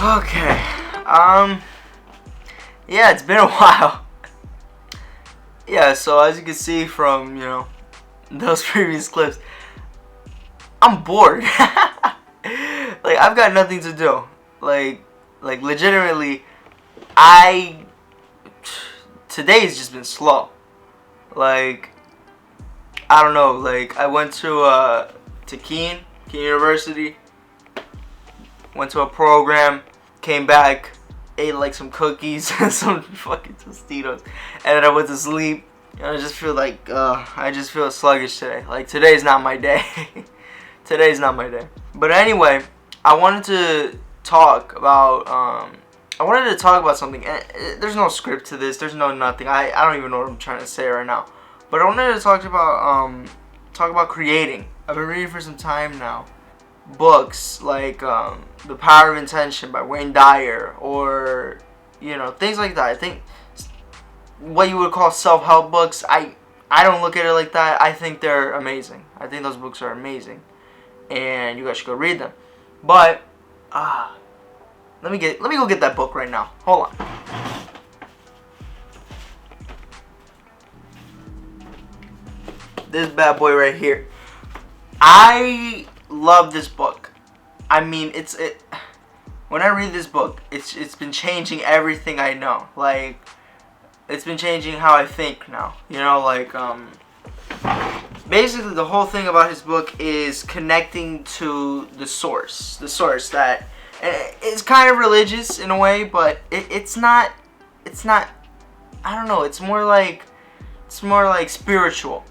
Okay. Yeah, it's been a while. Yeah, so as you can see from, those previous clips, I'm bored. Like, I've got nothing to do. Like legitimately, today's just been slow. Like, I don't know, like, I went to Keene University, went to a program, came back, ate like some cookies and some fucking Tostitos, and then I went to sleep. And I just feel like, I just feel sluggish today. Like, today's not my day. Today's not my day. But anyway, I wanted to talk about, something. And there's no script to this. There's no nothing. I don't even know what I'm trying to say right now. But I wanted to talk about creating. I've been reading for some time now books like The Power of Intention by Wayne Dyer, or things like that. I think what you would call self-help books, I don't look at it like that. I think they're amazing. I think those books are amazing, and you guys should go read them. But let me go get that book right now. Hold on. This bad boy right here. I love this book. I mean, when I read this book, it's been changing everything I know. Like, it's been changing how I think now. Basically the whole thing about his book is connecting to the source that it's kind of religious in a way, but it's not. I don't know. It's more like spiritual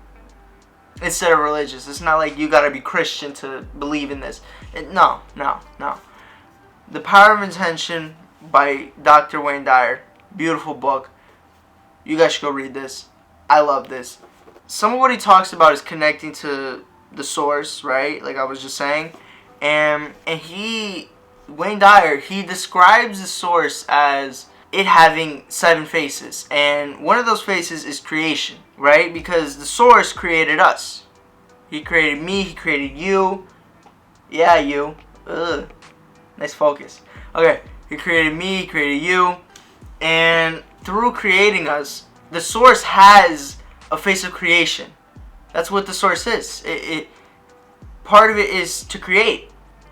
instead of religious. It's not like you gotta be Christian to believe in this. No. The Power of Intention by Dr. Wayne Dyer. Beautiful book. You guys should go read this. I love this. Some of what he talks about is connecting to the source, right? Like I was just saying. And Wayne Dyer, he describes the source as it having 7 faces. And one of those faces is creation, right? Because the source created us. He created me, he created you. Yeah, you. Ugh. Nice focus. Okay, he created me, he created you. And through creating us, the source has a face of creation. That's what the source is. Part of it is to create,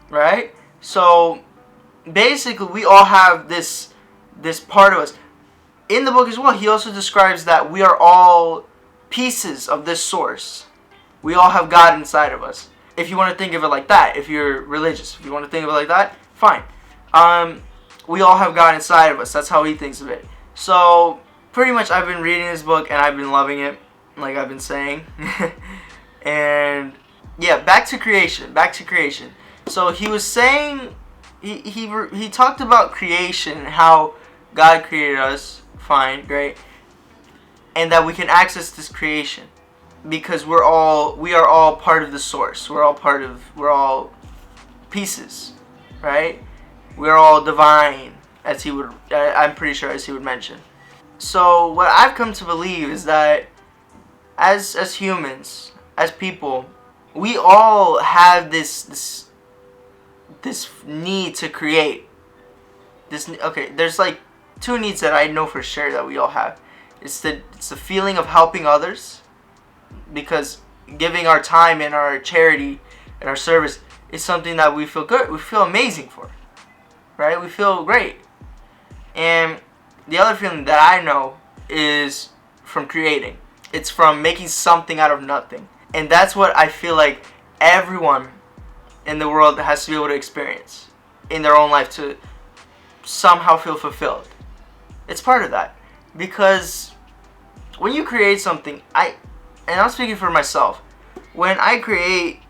right? So basically, we all have this part of us. In the book as well, he also describes that we are all pieces of this source. We all have God inside of us. If you want to think of it like that, if you're religious, if you want to think of it like that, fine. We all have God inside of us. That's how he thinks of it. So pretty much I've been reading this book and I've been loving it, like I've been saying. And yeah, back to creation. So he was saying, he talked about creation and how God created us, fine, great, and that we can access this creation because we are all part of the source. We're all pieces, right? We're all divine, I'm pretty sure as he would mention. So what I've come to believe is that as humans, as people, we all have this need to create. There's like 2 needs that I know for sure that we all have. It's the feeling of helping others, because giving our time and our charity and our service is something that we feel good, we feel amazing for, right? We feel great. And the other feeling that I know is from creating. It's from making something out of nothing. And that's what I feel like everyone in the world has to be able to experience in their own life to somehow feel fulfilled. It's part of that. Because when you create something, and I'm speaking for myself, when I create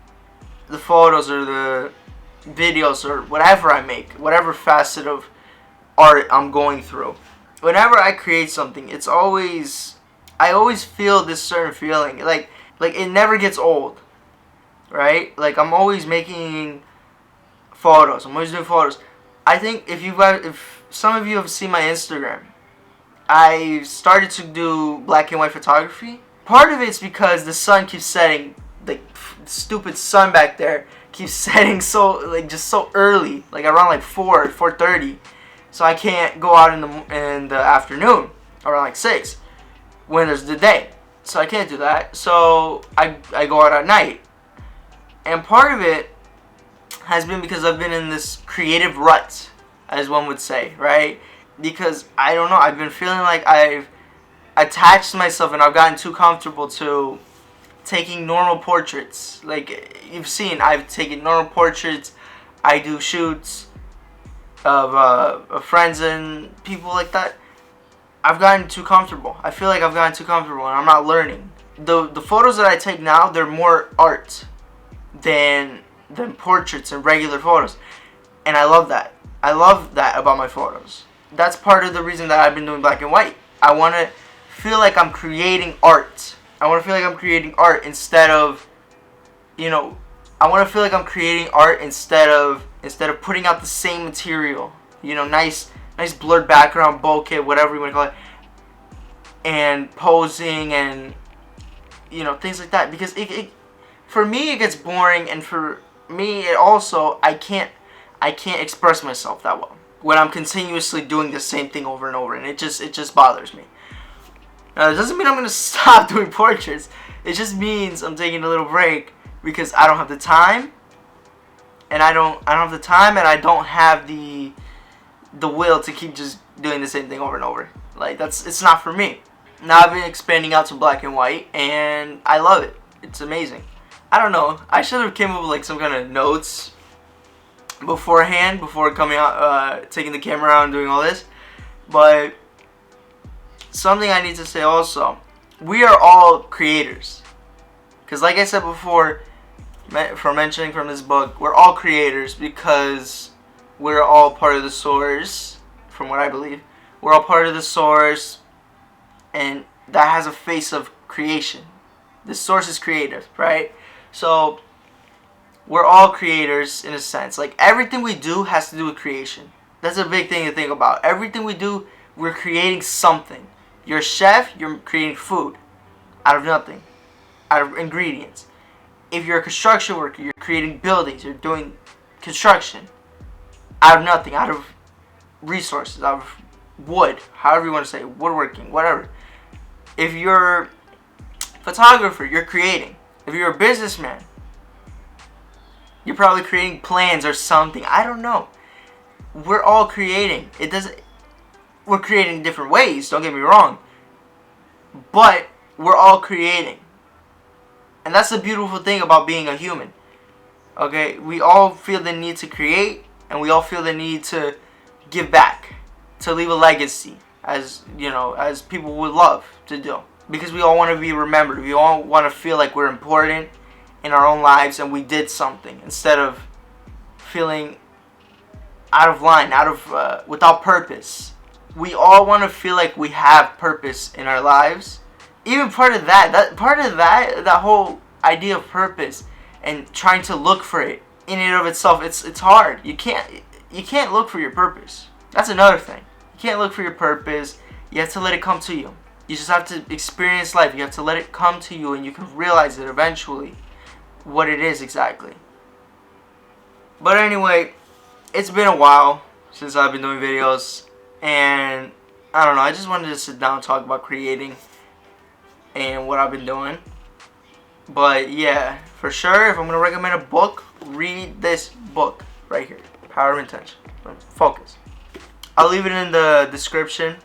the photos or the videos or whatever I make, whatever facet of art I'm going through, whenever I create something, I always feel this certain feeling. Like it never gets old, right? Like I'm always making photos. I'm always doing photos. I think if some of you have seen my Instagram, I started to do black and white photography. Part of it's because the sun keeps setting like stupid sun back there keeps setting so like just so early, like around like 4:30. So I can't go out in the afternoon around like 6 when there's the day. So I can't do that. So I go out at night. And part of it has been because I've been in this creative rut, as one would say, right? Because I don't know, I've been feeling like I've attached myself and I've gotten too comfortable to taking normal portraits. Like you've seen, I've taken normal portraits. I do shoots of friends and people like that. I've gotten too comfortable. I feel like I've gotten too comfortable and I'm not learning. The photos that I take now, they're more art than portraits and regular photos. And I love that. I love that about my photos. That's part of the reason that I've been doing black and white. I want to feel like I'm creating art. I want to feel like I'm creating art instead of, I want to feel like I'm creating art instead of putting out the same material. Nice blurred background, bokeh, whatever you want to call it, and posing and things like that. Because for me it gets boring, and for me it also I can't express myself that well when I'm continuously doing the same thing over and over, and it just bothers me. Now, it doesn't mean I'm gonna stop doing portraits. It just means I'm taking a little break because I don't have the time, and I don't have the time, and I don't have the will to keep just doing the same thing over and over. Like it's not for me. Now I've been expanding out to black and white, and I love it. It's amazing. I don't know. I should have came up with like some kind of notes beforehand before coming out, taking the camera out and doing all this, but. Something I need to say also, we are all creators. Because like I said before, for mentioning from this book, we're all creators because we're all part of the source, from what I believe. We're all part of the source, and that has a face of creation. The source is creative, right? So, we're all creators in a sense. Like, everything we do has to do with creation. That's a big thing to think about. Everything we do, we're creating something. You're a chef, you're creating food out of nothing, out of ingredients. If you're a construction worker, you're creating buildings, you're doing construction out of nothing, out of resources, out of wood, however you want to say, woodworking, whatever. If you're a photographer, you're creating. If you're a businessman, you're probably creating plans or something. I don't know. We're all creating. We're creating in different ways, don't get me wrong, but we're all creating. And that's the beautiful thing about being a human. Okay, we all feel the need to create, and we all feel the need to give back, to leave a legacy, as people would love to do. Because we all want to be remembered. We all want to feel like we're important in our own lives and we did something, instead of feeling out of line, without purpose. We all want to feel like we have purpose in our lives. Even that whole idea of purpose and trying to look for it in and of itself, it's hard. You can't look for your purpose. That's another thing. You can't look for your purpose. You have to let it come to you. You just have to experience life. You have to let it come to you, and you can realize it eventually what it is exactly. But anyway, it's been a while since I've been doing videos. And I don't know, I just wanted to sit down and talk about creating and what I've been doing. But yeah, for sure, if I'm going to recommend a book, read this book right here, Power of Intention. Focus. I'll leave it in the description.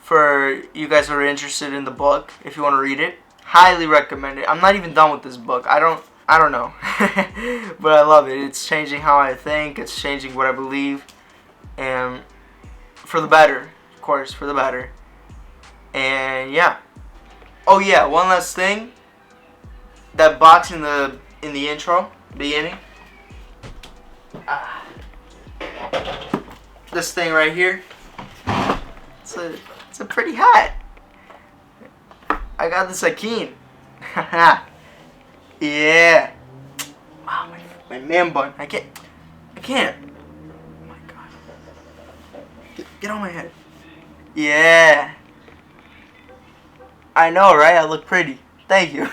For you guys who are interested in the book, if you want to read it. Highly recommend it. I'm not even done with this book. I don't know. But I love it. It's changing how I think. It's changing what I believe. And for the better. Of course, for the better. And yeah. Oh yeah, one last thing. That box in the intro, beginning. This thing right here. It's a pretty hat. I got this at Keen. Yeah. Wow, my man bun. I can't. Oh my god. Get on my head. Yeah. I know, right? I look pretty. Thank you.